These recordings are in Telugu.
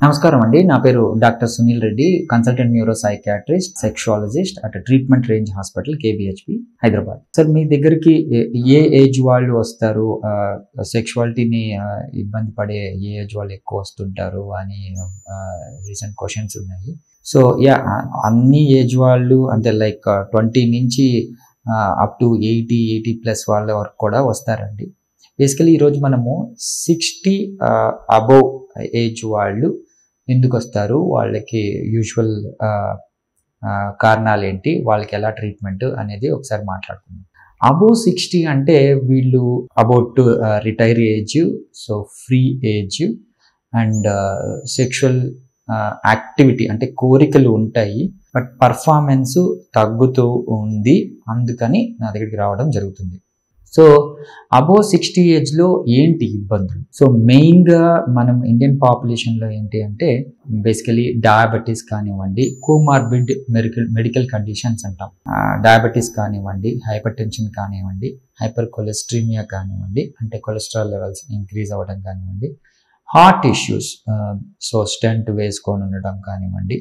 నమస్కారం అండి. నా పేరు doctor Sunil Reddy, consultant neuro psychiatrist, sexologist at treatment range hospital KBHP Hyderabad. Sir, మీ దగ్గరికి ఏ ఏజ్ వాళ్ళు వస్తారు? సెక్షువాలిటీని ఇబ్బంది పడే ఏ ఏజ్ వాళ్ళు ఎక్కువ వస్తుంటారు అని రీసెంట్ క్వశ్చన్స్ ఉన్నాయి. సో అన్ని ఏజ్ వాళ్ళు అంటే లైక్ 20 నుంచి అప్ టు 80+ వాళ్ళ వరకు కూడా వస్తారండి. బేసికలీ ఈరోజు మనము 60 అబోవ్ ఏజ్ వాళ్ళు ఎందుకు వస్తారు, వాళ్ళకి యూజువల్ కారణాలు ఏంటి, వాళ్ళకి ఎలా ట్రీట్మెంట్ అనేది ఒకసారి మాట్లాడుకుందాం. అబోవ్ 60 అంటే వీళ్ళు about retire age, so free age and sexual activity అంటే కోరికలు ఉంటాయి, బట్ పర్ఫార్మెన్స్ తగ్గుతూ ఉంది, అందుకని నా దగ్గరికి రావడం జరుగుతుంది. సో అబోవ్ 60 ఏజ్లో ఏంటి ఇబ్బందులు? సో మెయిన్గా మనం ఇండియన్ పాపులేషన్లో ఏంటి అంటే బేసికలీ డయాబెటీస్ కానివ్వండి, కోమార్బిడ్ మెడికల్ కండిషన్స్ అంటాం. డయాబెటీస్ కానివ్వండి, హైపర్ టెన్షన్ కానివ్వండి, హైపర్ కొలెస్ట్రీమియా కానివ్వండి, అంటే కొలెస్ట్రాల్ లెవెల్స్ ఇంక్రీజ్ అవ్వడం కానివ్వండి, హార్ట్ ఇష్యూస్, సో స్టెంట్ వేసుకొని ఉండడం కానివ్వండి,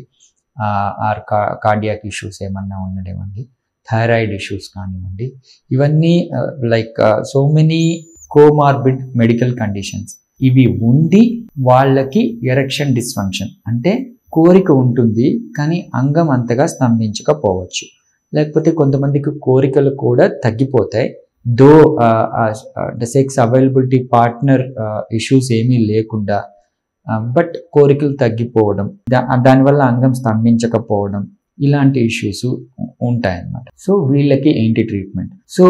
ఆర్ కార్డియాక్ ఇష్యూస్ ఏమన్నా ఉండనివ్వండి, థైరాయిడ్ ఇష్యూస్ కానివ్వండి, ఇవన్నీ like so many comorbid medical conditions. ఇవి ఉండి వాళ్ళకి ఎరెక్షన్ డిస్ఫంక్షన్ అంటే కోరిక ఉంటుంది కానీ అంగం అంతగా స్తంభించకపోవచ్చు, లేకపోతే కొంతమందికి కోరికలు కూడా తగ్గిపోతాయి, దో సెక్స్ అవైలబిలిటీ పార్ట్నర్ ఇష్యూస్ ఏమీ లేకుండా, బట్ కోరికలు తగ్గిపోవడం, దానివల్ల అంగం స్తంభించకపోవడం, ఇలాంటి ఇష్యూస్ ఉంటాయన్నమాట. సో వీళ్ళకి ఏంటి ట్రీట్మెంట్? సో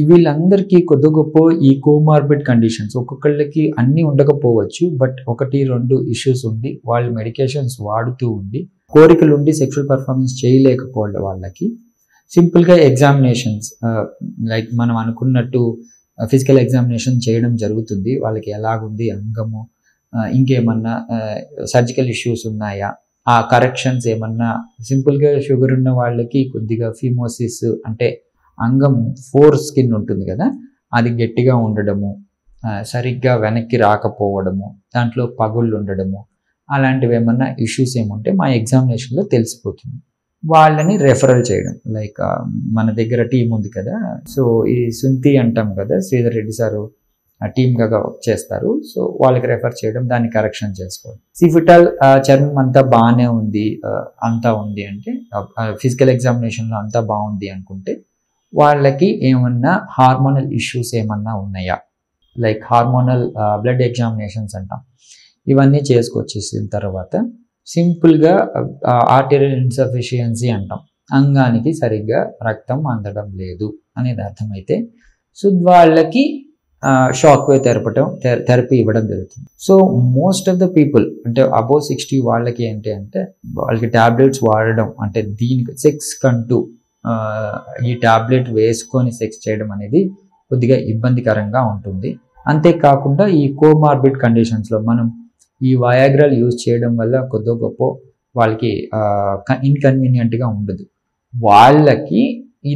వీళ్ళందరికీ కొద్ది గొప్ప ఈ కోమార్బిడ్ కండిషన్స్ ఒక్కొక్కళ్ళకి అన్నీ ఉండకపోవచ్చు, బట్ 1-2 ఇష్యూస్ ఉండి వాళ్ళు మెడికేషన్స్ వాడుతూ ఉండి కోరికలు ఉండి సెక్షువల్ పర్ఫార్మెన్స్ చేయలేకపోవడం వాళ్ళకి సింపుల్గా ఎగ్జామినేషన్స్ లైక్ మనం అనుకున్నట్టు ఫిజికల్ ఎగ్జామినేషన్ చేయడం జరుగుతుంది. వాళ్ళకి ఎలాగుంది అంగము, ఇంకేమన్నా సర్జికల్ ఇష్యూస్ ఉన్నాయా, ఆ కరెక్షన్స్ ఏమన్నా, సింపుల్గా షుగర్ ఉన్న వాళ్ళకి కొద్దిగా ఫిమోసిస్ అంటే అంగం ఫోర్ స్కిన్ ఉంటుంది కదా, అది గట్టిగా ఉండడము, సరిగ్గా వెనక్కి రాకపోవడము, దాంట్లో పగుళ్ళు ఉండడము, అలాంటివి ఏమన్నా ఇష్యూస్ ఏముంటే మా ఎగ్జామినేషన్లో తెలిసిపోతుంది. వాళ్ళని రెఫరల్ చేయడం, లైక్ మన దగ్గర టీం ఉంది కదా, సో ఈ సుంతి అంటాం కదా, శ్రీధర్ రెడ్డి సారు టీమ్గా చేస్తారు, సో వాళ్ళకి రెఫర్ చేయడం, దాన్ని కరెక్షన్ చేసుకోవడం. సిఫిటల్ చర్మం అంతా బాగానే ఉంది, అంతా ఉంది అంటే ఫిజికల్ ఎగ్జామినేషన్లో అంతా బాగుంది అనుకుంటే వాళ్ళకి ఏమన్నా హార్మోనల్ ఇష్యూస్ ఏమన్నా ఉన్నాయా, లైక్ హార్మోనల్ బ్లడ్ ఎగ్జామినేషన్స్ అంటాం, ఇవన్నీ చేసుకొచ్చేసిన తర్వాత సింపుల్గా ఆర్టీరియల్ ఇన్సఫిషియన్సీ అంటాం, అంగానికి సరిగ్గా రక్తం అందడం లేదు అనేది అర్థమైతే సో వాళ్ళకి షాక్ వేవ్ థెరపీ ఇవ్వడం జరుగుతుంది. So most of the people అంటే అబోవ్ 60 వాళ్ళకి ఏంటి అంటే వాళ్ళకి ట్యాబ్లెట్స్ వాడడం అంటే దీనికి సెక్స్ కంటూ ఈ ట్యాబ్లెట్ వేసుకొని సెక్స్ చేయడం అనేది కొద్దిగా ఇబ్బందికరంగా ఉంటుంది. అంతేకాకుండా ఈ కోమార్బిడ్ కండిషన్స్లో మనం ఈ వయాగ్రాలు యూజ్ చేయడం వల్ల కొద్ది గొప్ప వాళ్ళకి ఇన్కన్వీనియంట్గా ఉండదు. వాళ్ళకి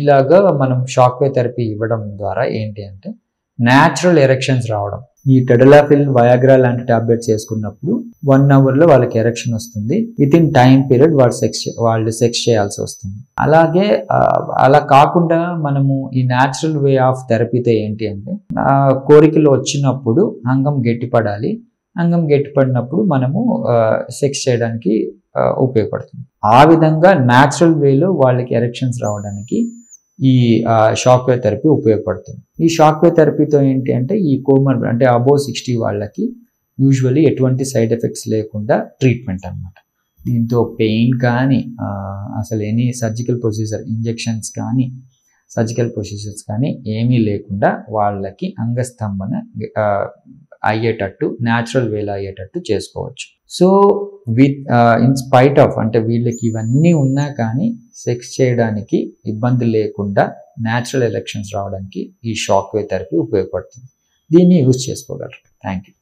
ఇలాగా మనం షాక్ వేవ్ థెరపీ ఇవ్వడం ద్వారా ఏంటి అంటే న్యాచురల్ ఎరెక్షన్స్ రావడం. ఈ టెడలాఫిల్, వయాగ్రా లాంటి టాబ్లెట్స్ వేసుకున్నప్పుడు 1 అవర్లో వాళ్ళకి ఎరెక్షన్ వస్తుంది, విత్ ఇన్ టైం పీరియడ్ వాళ్ళు సెక్స్ చేయాల్సి వస్తుంది. అలాగే అలా కాకుండా మనము ఈ న్యాచురల్ వే ఆఫ్ థెరపీతో ఏంటి అంటే కోరికలు వచ్చినప్పుడు అంగం గట్టిపడాలి, అంగం గట్టిపడినప్పుడు మనము సెక్స్ చేయడానికి ఉపయోగపడుతుంది. ఆ విధంగా న్యాచురల్ వేలో వాళ్ళకి ఎరెక్షన్స్ రావడానికి ఈ షాక్ వేవ్ థెరపీ ఉపయోగపడుతుంది. ఈ షాక్ వేవ్ థెరపీతో ఏంటి అంటే ఈ కోమార్బిడ్ అంటే అబోవ్ 60 వాళ్ళకి యూజువల్లీ ఎటువంటి సైడ్ ఎఫెక్ట్స్ లేకుండా ట్రీట్మెంట్ అనమాట. దీంతో పెయిన్ కానీ అసలు ఎనీ సర్జికల్ ప్రొసీజర్, ఇంజెక్షన్స్ కానీ సర్జికల్ ప్రొసీజర్స్ కానీ ఏమీ లేకుండా వాళ్ళకి అంగస్తంభన అయ్యేటట్టు న్యాచురల్ వేలో అయ్యేటట్టు చేసుకోవచ్చు. సో ఇన్ స్పైట్ ఆఫ్ అంటే వీళ్ళకి ఇవన్నీ ఉన్నా కానీ సెక్స్ చేయడానికి ఇబ్బంది లేకుండా న్యాచురల్ ఎరెక్షన్స్ రావడానికి ఈ షాక్ వేవ్ థెరపీ ఉపయోగపడుతుంది. దీన్ని యూజ్ చేసుకోగలరు. Thank you.